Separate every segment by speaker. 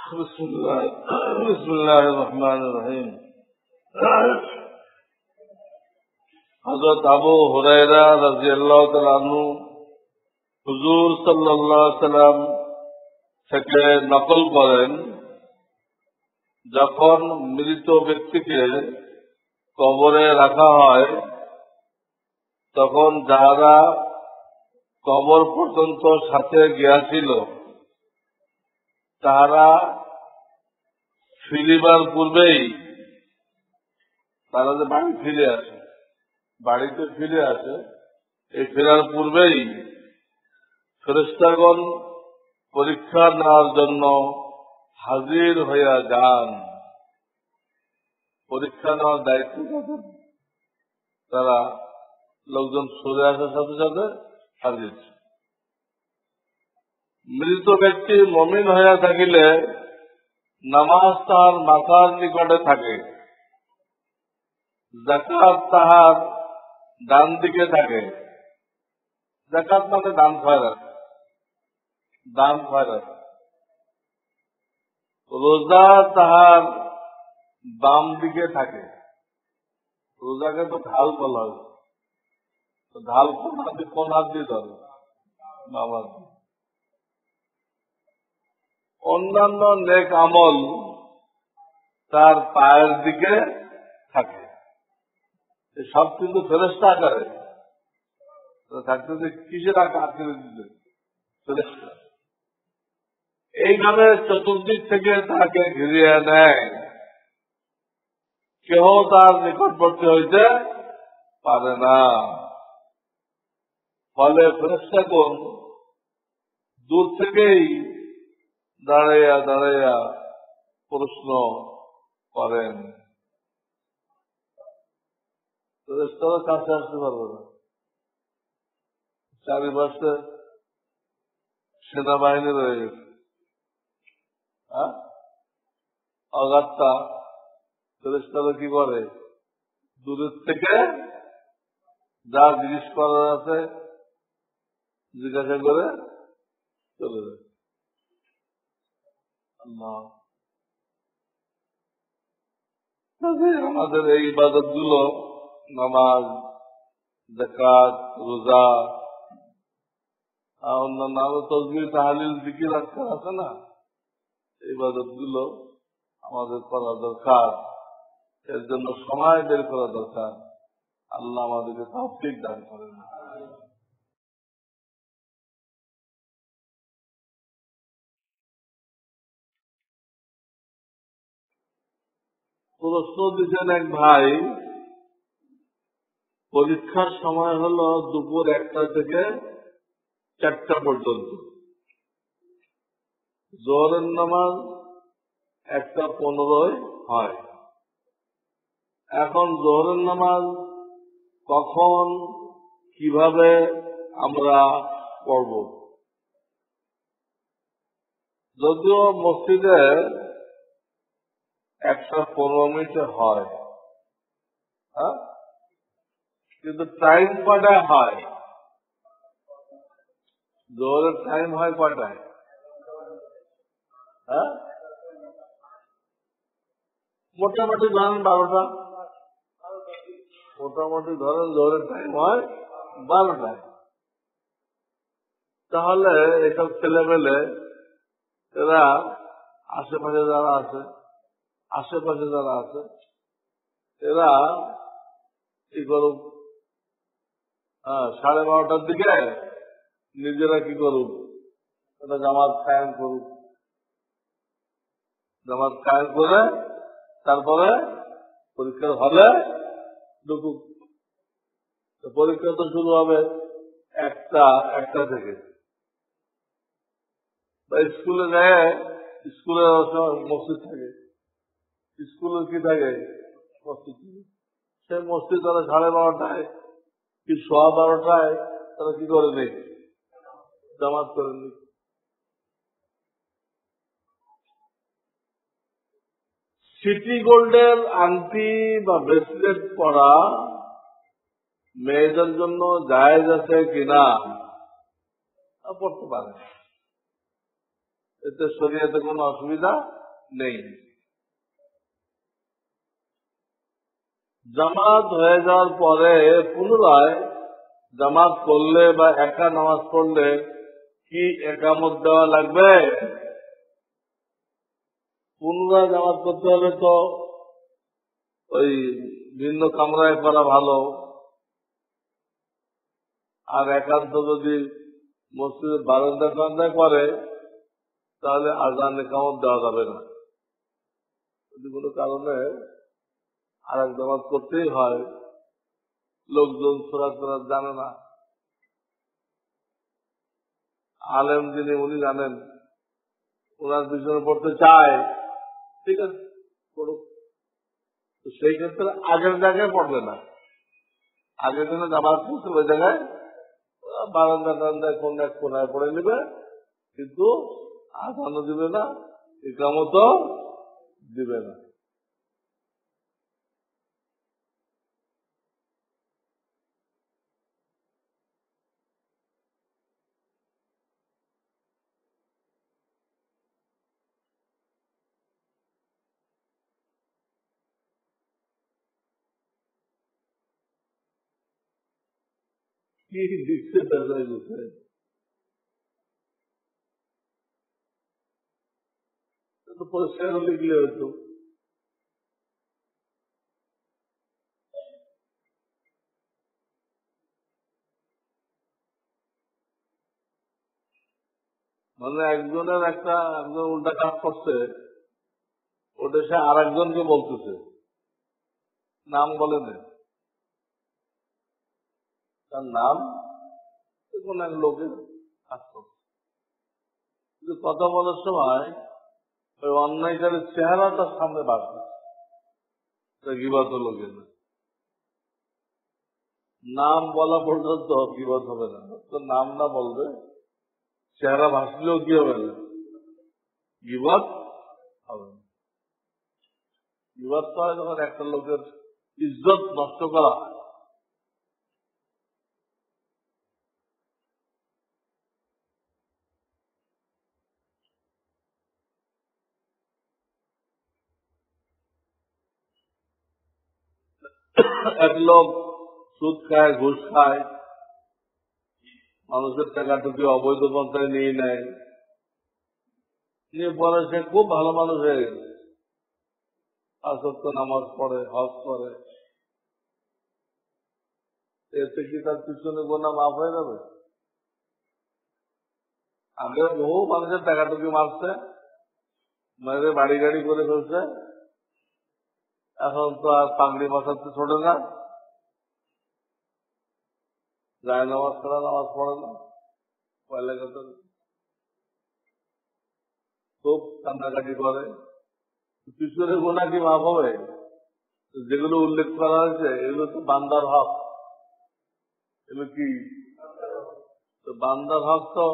Speaker 1: बिस्मिल्लाहिर्रहमानिर्रहीम। हजरत अबू हुरैरा রাদিয়াল্লাহু তাআলা আনহু হুজুর সাল্লাল্লাহু আলাইহি ওয়াসাল্লাম থেকে নকল করেন, যখন মৃত ব্যক্তিকে কবরে রাখা হয় তখন যারা কবর পর্যন্ত সাথে গিয়াছিল তারা ফিরিবার পূর্বেই, তারা যে বাড়িতে ফিরে আসে এই ফেরার পূর্বেই ফেরেশতাগণ পরীক্ষা নেওয়ার জন্য হাজির হইয়া যান। পরীক্ষা নেওয়ার দায়িত্ব তাদের, তারা লোকজন সরে আসার সাথে সাথে হাজির। মৃত ব্যক্তি মুমিন হইয়া থাকিলে নামাজ তাহার মাথার নিকটে থাকে, যাকাত তাহার ডান দিকে থাকে। যাকাত মানে দান খয়রাত। রোজা তাহার বাম দিকে থাকে। রোজাকে তো ঢাল বলা হয়, ঢাল কোন হাত দিয়ে ধরে? বাম হাত দিয়ে। অন্যান্য নেক আমল তার পায়ের দিকে থাকে। সব কিন্তু ফেরেশতা আকারে থাকতে, কিসের আকারে দিতে? ফেরেশতা। এইভাবে চতুর্দিক থেকে তাকে ঘিরিয়ে নেয়, কেহ তার নিকটবর্তী হইতে পারে না। ফলে ফেরেশতাগণ দূর থেকেই দাঁড়াইয়া দাঁড়াইয়া প্রশ্ন করেন। ফেরেশতারা কাছে আসতে পারবে না, চারিপাশে সেনাবাহিনী রয়ে গেছে। অগাত্তা ফেরেশতারা কি করে? দূরের থেকে যা জিজ্ঞেস করার আছে জিজ্ঞাসা করে চলে যায়। আমাদের এই ইবাদত গুলো, নামাজ, যাকাত, রোজা, অন্যান্য আরো তাসবিহ, তাহলিল, জিকির, আজকার আছে না, ইবাদত গুলো আমাদের করা দরকার। এর জন্য সময় বের করা দরকার। আল্লাহ আমাদেরকে তৌফিক দান করেন। প্রশ্ন দিচ্ছেন এক ভাই, পরীক্ষার সময় হলো দুপুর 1টা থেকে 4টা পর্যন্ত। জোহরের নামাজ 1:15 হয়। এখন জোহরের নামাজ কখন, কিভাবে আমরা পড়ব? যদিও মসজিদে 1:15 হয়, কিন্তু টাইম কটায় হয়? জোহরের টাইম হয় কটায়? মোটামুটি ধরেন 12টা। মোটামুটি ধরেন জোহরের টাইম হয় 12টায়। তাহলে এসব ছেলেমেলে এরা আশেপাশে যারা আছে এরা কি করুক, 12:30টার দিকে নিজেরা কি করুক, এটা জামাত কায়েম করুক। জামাত কায়েম করে তারপরে পরীক্ষার হলে ঢুকুক। পরীক্ষা তো শুরু হবে 1টা থেকে। স্কুলে যায়, স্কুলে মসজিদ থাকে, স্কুলে কি থাকে? মসজিদ থাকে। সেই মসজিদ তারা 12:30টায় কি 12:15টায় তারা কি করে নেই? জামাত করে নেই। সিটি গোল্ডের আংটি বা ব্রেসলেট পরা মেয়েদের জন্য জায়েজ আছে কিনা? পড়তে পারে, এতে শরীয়তে কোনো অসুবিধা নেই। জামাত হয়ে যাওয়ার পরে পুনরায় জামাত করলে বা একা নামাজ পড়লে কি একামত দেওয়া লাগবে? পুনরায় জামাত করতে হলে তো ওই ভিন্ন কামরায় করা ভালো। আর একান্ত যদি মসজিদের বারান্দা টান্দায় করে তাহলে আজান একামত দেওয়া যাবে না। যদি কোনো কারণে আর এক জামাত করতেই হয়, লোকজন সুরাত জানে না, আলেম যিনি উনি জানেন, ওনার পিছনে পড়তে চায়, ঠিক আছে করুক। তো সেই ক্ষেত্রে আগের জায়গায় পড়বে না, আগের দিনে জামাত পড়ছে ওই জায়গায় বারান্দা টান্দায় কোন এক কোনায় পড়ে নেবে, কিন্তু আজানও দিবে না, ইকামতও দিবে না। কি লিখছে বেজায় গেছে, পরিষ্কার লিখলে হতো। মানে একজন উল্টা কাজ করছে, ওটা সে আর একজনকে বলতেছে, নাম বলে না, তার নাম কোন এক লোকের কাজ করছে। কিন্তু কথা বলার সময় ওই অন্যায়কারীর চেহারাটার সামনে বাড়ছে, গিবত হলো কিনা। নাম বলা পর্যন্ত গিবত হবে না, তো নাম না বলবে, চেহারা ভাসলেও কি হবে না, গিবত হবে না। গিবত হয় যখন একটা লোকের ইজ্জত নষ্ট করা হয়। এক লোক সুদ খায়, ঘুষ খায়, মানুষের টাকা টুকি অবৈধ পন্থায় নিয়ে নেয়, নিয়ে পরে সে খুব ভালো মানুষ হয়ে গেছে, আসক্ত নামাজ পড়ে, হজ করে, এতে কি তার পিছনে গোনা মাফ হয়ে যাবে? আগে বহু মানুষের টাকা টুকি মারছে, মেরে বাড়ি গাড়ি করে ফেলছে, এখন তো আর পাগড়ি বসাতে ছোটে না, যায় নামাজ ছাড়া নামাজ পড়ে না, পয়লা কথা খুব কান্নাকাটি করে। পিছনে গোনা কি মাফ হবে? যেগুলো উল্লেখ করা হয়েছে এগুলো তো বান্দার হক, এগুলো কি তো বান্দার হক, তো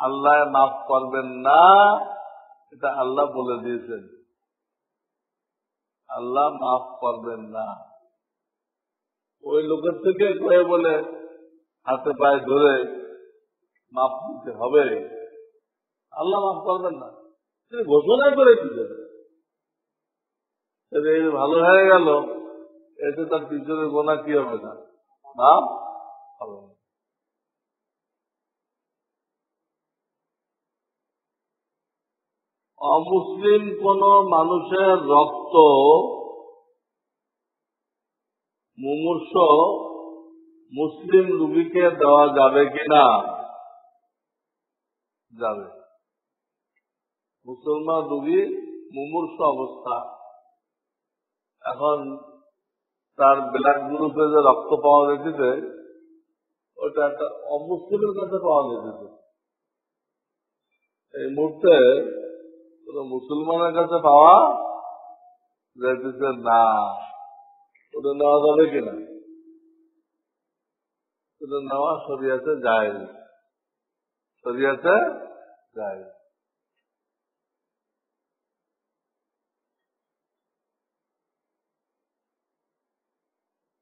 Speaker 1: আল্লাহ মাফ করবেন না, এটা আল্লাহ বলে দিয়েছেন, আল্লাহ মাফ করবেন না। ওই লোকের থেকে কয়ে বলে হাতে পায়ে ধরে মাফ দিতে হবে, আল্লাহ মাফ করবেন না, তিনি ঘোষণা করে দিতেন, ভালো হয়ে গেল, এতে তার পিছনে গোনা কি হবে না, মাফ হবে না। অমুসলিম কোন মানুষের রক্ত মুমূর্ষ মুসলিম রোগীকে দেওয়া যাবে কিনা? যাবে। মুসলমান রোগী মুমূর্ষ অবস্থা, এখন তার ব্লাড গ্রুপে যে রক্ত পাওয়া যেতেছে ওটা একটা অমুসলিমের কাছে পাওয়া যেতেছে, এই মুহূর্তে মুসলমানের কাছে পাওয়া যেতেছে না, ওটা নেওয়া যাবে কিনা? ওটা নেওয়া শরিয়াতে যায়, শরিয়াতে যায়।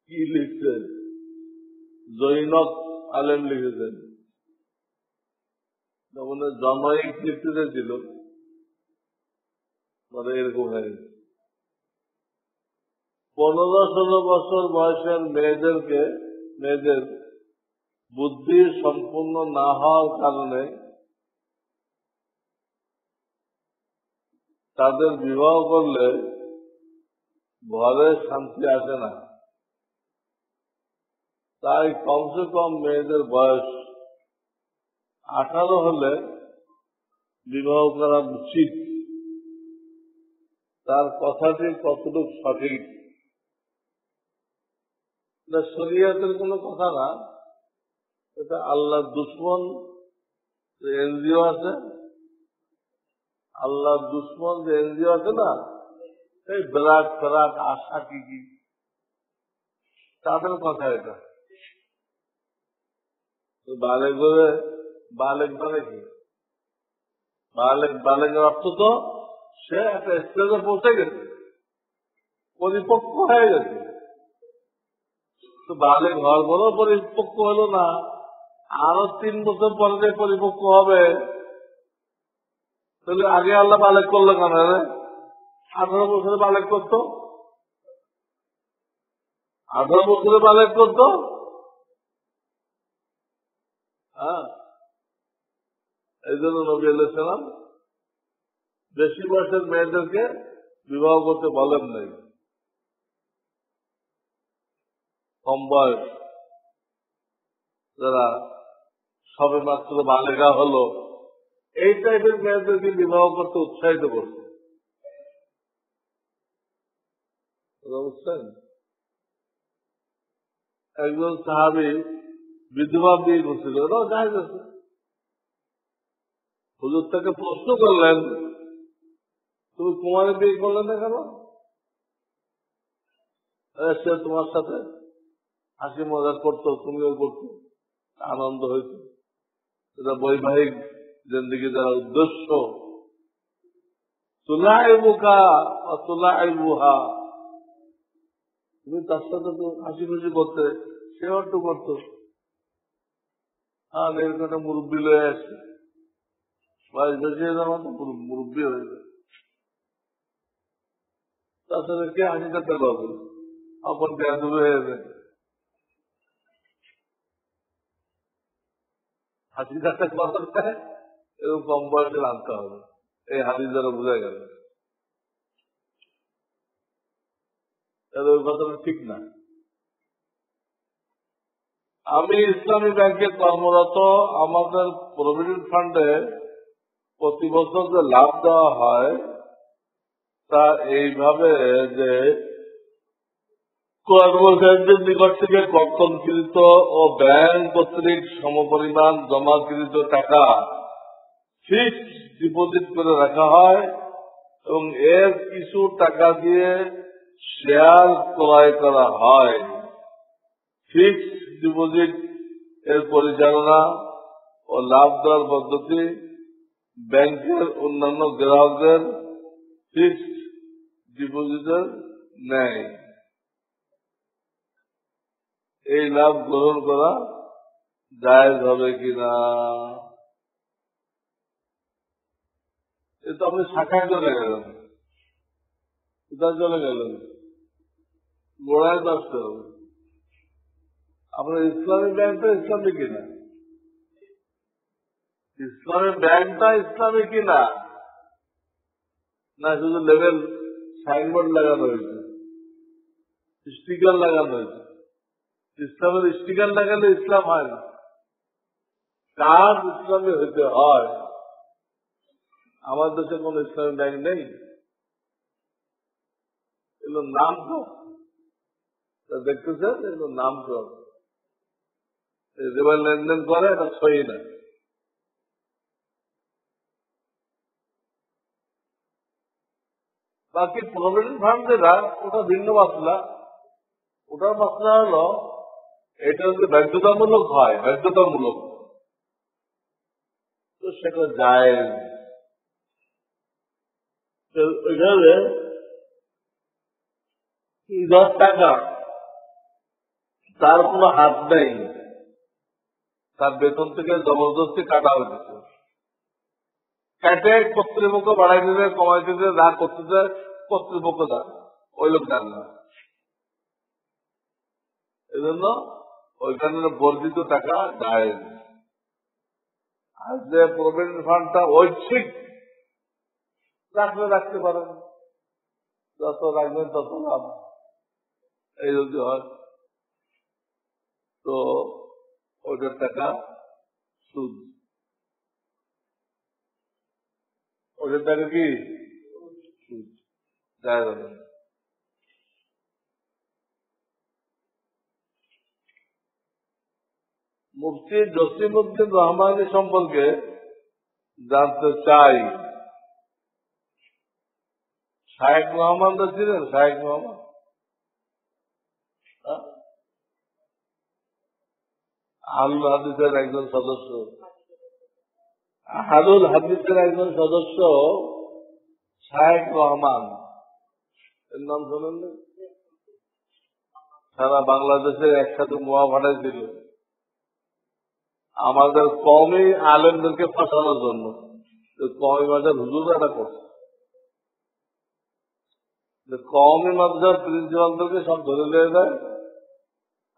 Speaker 1: কি লিখছেন? জৈনক আলেম লিখেছেন, যেমন জন্মাই কীর্তিতে ছিল, মানে এরকম হয়ে গেছে। 15-16 বছর বয়সের মেয়েদের বুদ্ধি সম্পূর্ণ না হওয়ার কারণে তাদের বিবাহ করলে ঘরে শান্তি আসে না। তাই কমসে কম মেয়েদের বয়স 18 হলে বিবাহ করা উচিত। তার কথাটি কতটুকু সঠিক এটা শরীয়তের কোনো কথা না, এটা আল্লাহর দুশ্মন যে এনজিও আছে, আল্লাহর দুশ্মন যে এনজিও আছে না, এই বিরাট ফেরাট আশা কি তাদের কথা এটা। বালেগ মানে কি? বালেগের অর্থ তো সে একটা স্টেজে পৌঁছে গেছে, পরিপক্ক হয়ে গেছে। তো বালেগ হওয়ার পরও পরিপক্ক হলো না, আরো 3 বছর পরে যে পরিপক্ক হবে, তাহলে আগে আল্লাহ বালেগ করলো কেন? 18 বছরে বালেগ করতো, 18 বছরে বালেগ করতো। হ্যাঁ, এই জন্য নবী আলাইহিস সালাম বেশি বয়সের মেয়েদেরকে বিবাহ করতে বলেন নাই। কম বয়স যারা সবে মাত্র বালেগা হলো, এই টাইপের মেয়েদেরকে বিবাহ করতে উৎসাহিত করছে। বুঝছেন? একজন সাহাবী বিধবা বিয়ে করছিল, ওটাও জায়েজ আছে। হুজুর তাকে প্রশ্ন করলেন, তুমি কুমারী বিয়ে করলে না কেন? সে তোমার সাথে হাসি মজা করতো, তুমিও করতো, আনন্দ হইত। এটা বৈবাহিক জিন্দিগি যারা উদ্দেশ্য, তুলাইবুকা ও তুলাইবুহা, তুমি তার সাথে তো হাসি খুশি করতে, সেও একটু করতো। আর এরকম একটা মুরব্বী লয়ে আসে, বয়স বেশি হয়ে যাওয়া তো মুরব্বী হয়ে যায়, তার সাথে কে হাসি করতে পারবে? আপন জ্ঞান হয়ে যায়, হাসি কাটতে কথা দেয়, এরকম কম বয়সে আনতে হবে। এই হাদিস দ্বারা বোঝা গেল ওই কথাটা ঠিক না। আমি ইসলামী ব্যাংকে কর্মরত, আমাদের প্রভিডেন্ট ফান্ডে প্রতি বছর যে লাভ দেওয়া হয় তা এইভাবে যে কর্মচারীদের নিকট থেকে কর্তনকৃত ও ব্যাংক কর্তৃক সমপরিমাণ জমাকৃত টাকা ফিক্সড ডিপোজিট করে রাখা হয় এবং এর কিছু টাকা দিয়ে শেয়ার ক্রয় করা হয়। ফিক্সড ডিপোজিট এর পরিচালনা ও লাভ দেওয়ার পদ্ধতি ব্যাংকের অন্যান্য গ্রাহকদের ফিক্সড ডিপোজিটের নেয়। এই লাভ গ্রহণ করা জায়েজ হবে কিনা? এ তো আপনি শাখায় চলে গেলেন, কোথায় চলে গেলেন? গোড়ায় আসতে হবে। আপনার ইসলামী ব্যাংকটা ইসলামী কিনা, ইসলামী ব্যাংকটা ইসলামী কিনা, না শুধু লেভেল সাইনবোর্ড লাগানো হয়েছে, স্টিকার লাগানো হয়েছে? ইসলামের স্টিকার লাগালে ইসলাম হয় না। কাজ ইসলামী হইতে হয়। আমার দেশে কোন ইসলামী ব্যাংক নেই, এগুলো নাম তো দেখতেছেন, এগুলো নাম তো রেবার লেনদেন করে, এটা সই না। বাকি প্রভিডেন্ট ফান্ড যেটা, ওটা ভিন্ন মাসলা। ওটার মাসলা হলো এটা যদি বাধ্যতামূলক হয়, বাধ্যতামূলক, তো সেটা জায়েজ। ওইখানে 10 টাকা তার কোনো হাত নেই, তার বেতন থেকে জবরদস্তি কাটা হয়েছে, কেটে কর্তৃপক্ষ বাড়াই দিতে কমাই দিতে যা করতেছে কর্তৃপক্ষ জানে, ওই লোক জানে না। এই জন্য ওইখানে বর্ধিত টাকা যায়। আর যে প্রভিডেন্ট ফান্ডটা ঐচ্ছিক রাখতে পারেন, যত রাখবেন তত লাভ, এই যদি হয় তো ওইটার টাকা সুদ, ওইটার টাকা কি সুদ যায় না। মুফতি জসিমউদ্দিন রহমানী সম্পর্কে জানতে চাই। শায়েখ রহমান তো ছিলেন, শায়েখ রহমান আহলুল হাদিসের একজন সদস্য, আহলুল হাদিসের একজন সদস্য শায়েখ রহমান, এর নাম শোনেন না? সারা বাংলাদেশে একসাথে মোয়া ফাটাইছিল আমাদের কওমি আলেমদেরকে ফাঁসানোর জন্য। কওমি মাদ্রাসার হুজুর এটা করছে, কওমি মাদ্রাসার প্রিন্সিপালদেরকে সব ধরে নিয়ে যায়,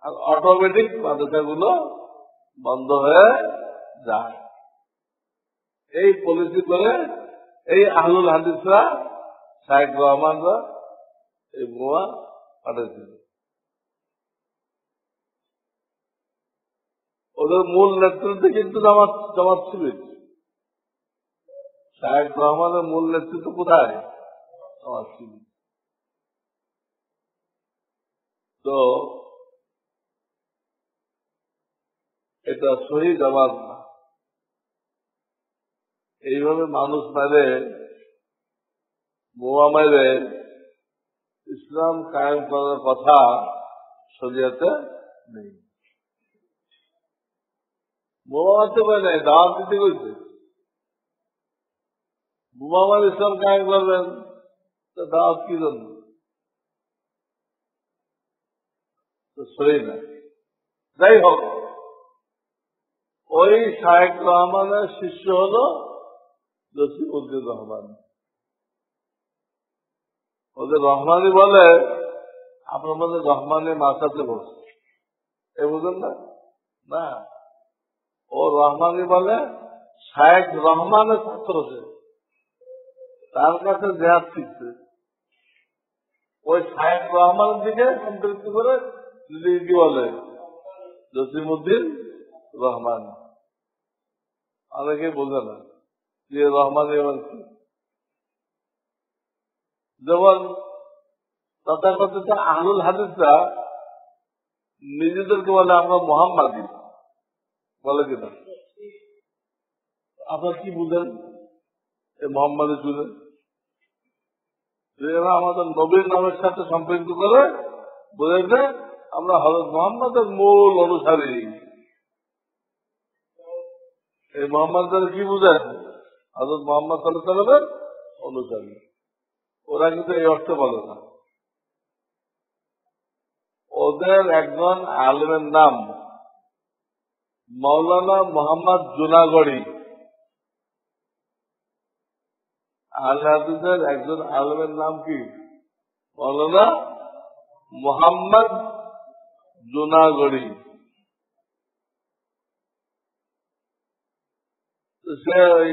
Speaker 1: আর অটোমেটিক মাদ্রাসাগুলো বন্ধ হয়ে যায়। এই পলিসি করে এই আহলুল হাদিসরা, শায়েখ রহমানরা এই মোয়া পাঠিয়েছিল। ওদের মূল নেতৃত্বে কিন্তু জামাত শিবির। শায়েখ রহমানের মূল নেতৃত্ব কোথায়? জামাত শিবির। তো এটা সহি জামাত না। এইভাবে মানুষ মেরে, বোমা মেরে ইসলাম কায়েম করার কথা শরিয়াতে নেই। বোমা মারতে পারে নাই, দাওয়াত দিতে হয়েছে। বোমা মারে ইসলাম কায়েম করবেন, তো দাওয়াত কি জন্য? তো সহি না। যাই হোক, ওই শায়েখ রহমানের শিষ্য হল জসিমউদ্দিন রহমান। ওদের রহমানি বলে, আপনার মধ্যে রহমানি মাসাতে বসে, এ বুঝেন না? না, ও রহমানি বলে শায়েখ রহমানের ছাত্র, সে তার কাছে জেহাদ শিখছে। ওই শায়েখ রহমানের দিকে সম্পৃক্ত করে যদি কি বলে জসিমউদ্দিন রহমান। অনেকে বোঝে না যে রহমান এবার কি। যেমন তথাকথিত আহলুল হাদিসরা নিজেদেরকে বলে আমরা মুহাম্মাদি, বলে কিনা? আপনার কি বুঝেন এই মোহাম্মদে শুনে? এরা আমাদের নবীর নামের সাথে সম্পৃক্ত করে বুঝেছে আমরা হযরত মুহাম্মদের মূল অনুসারী। এই মোহাম্মদের কি বুঝেন? হযরত মুহাম্মদ সাল্লাল্লাহু আলাইহি ওয়াসাল্লামের অনুসারী। ওরা কিন্তু এই অর্থে বলে না। ওদের একজন আলেমের নাম মাওলানা মোহাম্মদ জুনাগড়ি। আহলে হাদিসের একজন আলেমের নাম কি? মাওলানা মোহাম্মদ জুনাগড়ি। সে ওই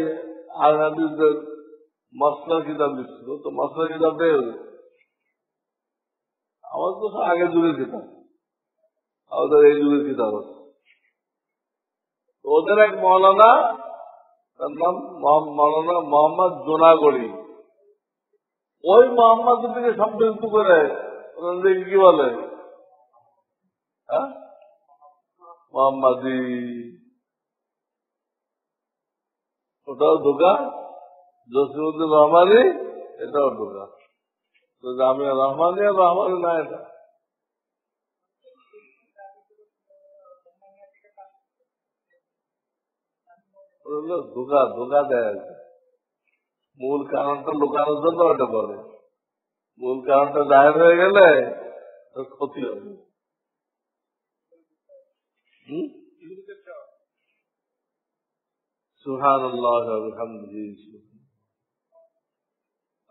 Speaker 1: আহলে হাদিসের মসলা কিতাব লিখছিল। তো মসলা কিতাবটাই আমার তো আগে যুগের কিতাব, আমাদের এই যুগের কিতাব আছে। ওদের এক মৌলানা, তার নাম মৌলানা মোহাম্মদ জুনাগড়ি। ওই মোহাম্মদের দিকে সম্পৃক্ত করে ওনাদের কি বলে মোহাম্মদি। ওটাও ধোকা। জসিমউদ্দিন রহমানি, এটাও ধোকা। তো জামিয়া রহমানিয়া রহমানি না, এটা ধোকা, ধোকা দেয়। মূল কারণটা লুকানোর জন্য ওটা বলে। মূল কারণটা জাহের হয়ে গেলে ক্ষতি হবে। সুবহানাল্লাহি ওয়া বিহামদিহি,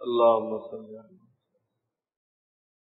Speaker 1: আল্লাহুম্মা সাল্লি আলা